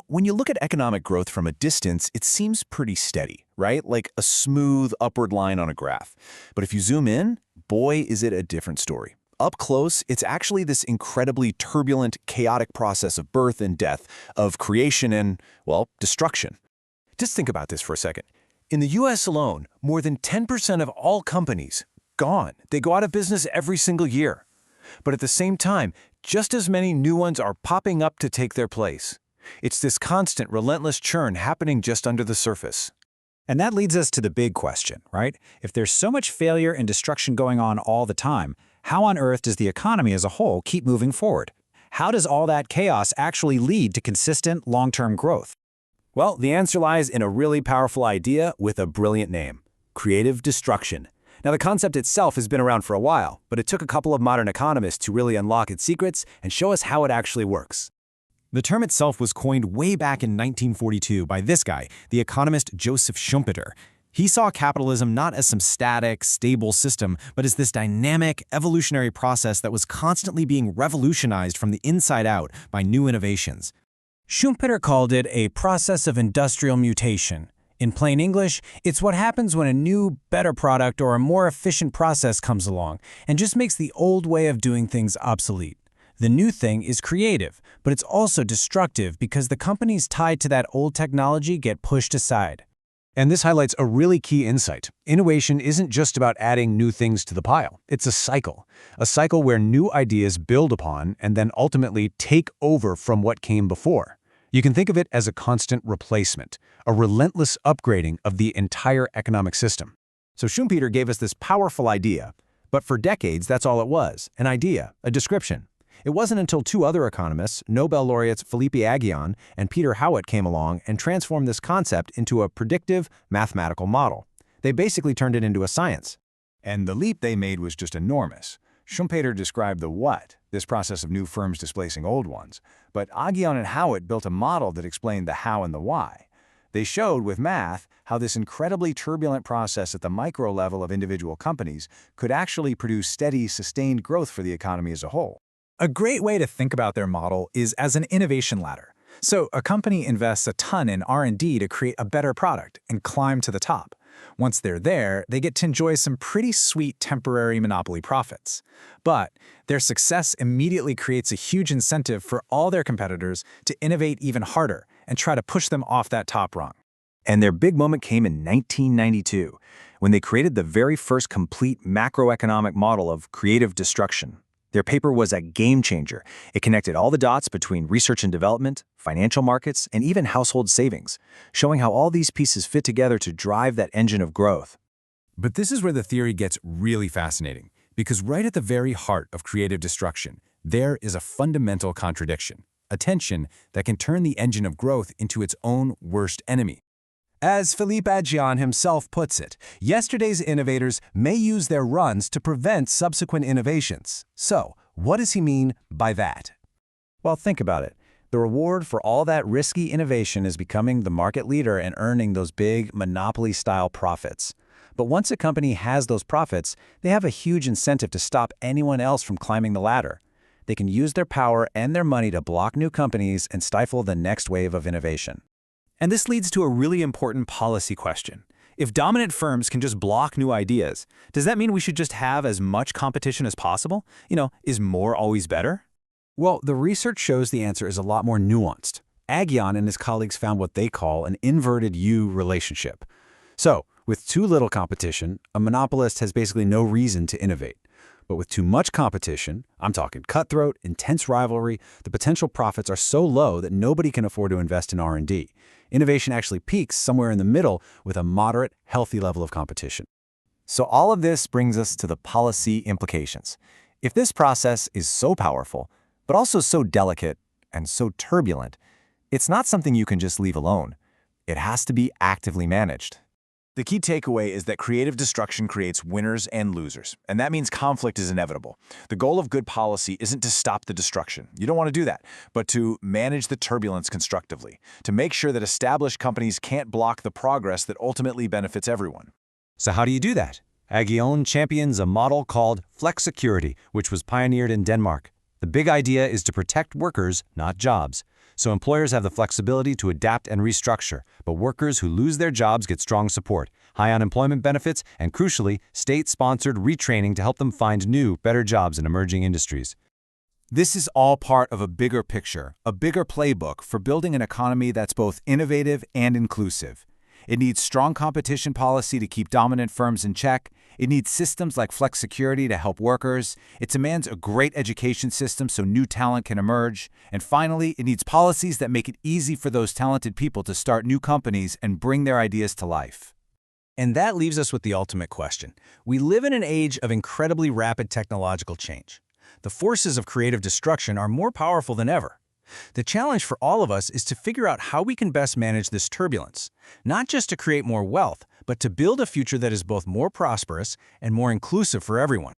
When you look at economic growth from a distance, it seems pretty steady, right? Like a smooth upward line on a graph. But if you zoom in, boy, is it a different story. Up close, it's actually this incredibly turbulent, chaotic process of birth and death, of creation and, well, destruction. Just think about this for a second. In the US alone, more than 10% of all companies, gone. They go out of business every single year. But at the same time, just as many new ones are popping up to take their place. It's this constant, relentless churn happening just under the surface. And that leads us to the big question, right? If there's so much failure and destruction going on all the time, how on earth does the economy as a whole keep moving forward? How does all that chaos actually lead to consistent, long-term growth? Well, the answer lies in a really powerful idea with a brilliant name: creative destruction. Now, the concept itself has been around for a while, but it took a couple of modern economists to really unlock its secrets and show us how it actually works. The term itself was coined way back in 1942 by this guy, the economist Joseph Schumpeter. He saw capitalism not as some static, stable system, but as this dynamic, evolutionary process that was constantly being revolutionized from the inside out by new innovations. Schumpeter called it a process of industrial mutation. In plain English, it's what happens when a new, better product or a more efficient process comes along and just makes the old way of doing things obsolete. The new thing is creative, but it's also destructive because the companies tied to that old technology get pushed aside. And this highlights a really key insight. Innovation isn't just about adding new things to the pile. It's a cycle where new ideas build upon and then ultimately take over from what came before. You can think of it as a constant replacement, a relentless upgrading of the entire economic system. So Schumpeter gave us this powerful idea, but for decades that's all it was, an idea, a description. It wasn't until two other economists, Nobel laureates Philippe Aghion and Peter Howitt, came along and transformed this concept into a predictive mathematical model. They basically turned it into a science. And the leap they made was just enormous. Schumpeter described the what, this process of new firms displacing old ones, but Aghion and Howitt built a model that explained the how and the why. They showed with math how this incredibly turbulent process at the micro level of individual companies could actually produce steady, sustained growth for the economy as a whole. A great way to think about their model is as an innovation ladder. So a company invests a ton in R&D to create a better product and climb to the top. Once they're there, they get to enjoy some pretty sweet temporary monopoly profits. But their success immediately creates a huge incentive for all their competitors to innovate even harder and try to push them off that top rung. And their big moment came in 1992, when they created the very first complete macroeconomic model of creative destruction. Their paper was a game changer. It connected all the dots between research and development, financial markets, and even household savings, showing how all these pieces fit together to drive that engine of growth. But this is where the theory gets really fascinating, because right at the very heart of creative destruction, there is a fundamental contradiction, a tension that can turn the engine of growth into its own worst enemy. As Philippe Aghion himself puts it, yesterday's innovators may use their runs to prevent subsequent innovations. So, what does he mean by that? Well, think about it. The reward for all that risky innovation is becoming the market leader and earning those big monopoly-style profits. But once a company has those profits, they have a huge incentive to stop anyone else from climbing the ladder. They can use their power and their money to block new companies and stifle the next wave of innovation. And this leads to a really important policy question. If dominant firms can just block new ideas, does that mean we should just have as much competition as possible? Is more always better? Well, the research shows the answer is a lot more nuanced. Aghion and his colleagues found what they call an inverted U relationship. So, with too little competition, a monopolist has basically no reason to innovate. But with too much competition, I'm talking cutthroat, intense rivalry, the potential profits are so low that nobody can afford to invest in R&D. Innovation actually peaks somewhere in the middle with a moderate, healthy level of competition. So all of this brings us to the policy implications. If this process is so powerful, but also so delicate and so turbulent, it's not something you can just leave alone. It has to be actively managed. The key takeaway is that creative destruction creates winners and losers, and that means conflict is inevitable. The goal of good policy isn't to stop the destruction. You don't want to do that, but to manage the turbulence constructively, to make sure that established companies can't block the progress that ultimately benefits everyone. So how do you do that? Aghion champions a model called flexicurity, which was pioneered in Denmark. The big idea is to protect workers, not jobs. So employers have the flexibility to adapt and restructure, but workers who lose their jobs get strong support, high unemployment benefits, and crucially, state-sponsored retraining to help them find new, better jobs in emerging industries. This is all part of a bigger picture, a bigger playbook for building an economy that's both innovative and inclusive. It needs strong competition policy to keep dominant firms in check. It needs systems like flexicurity to help workers. It demands a great education system so new talent can emerge. And finally, it needs policies that make it easy for those talented people to start new companies and bring their ideas to life. And that leaves us with the ultimate question. We live in an age of incredibly rapid technological change. The forces of creative destruction are more powerful than ever. The challenge for all of us is to figure out how we can best manage this turbulence, not just to create more wealth, but to build a future that is both more prosperous and more inclusive for everyone.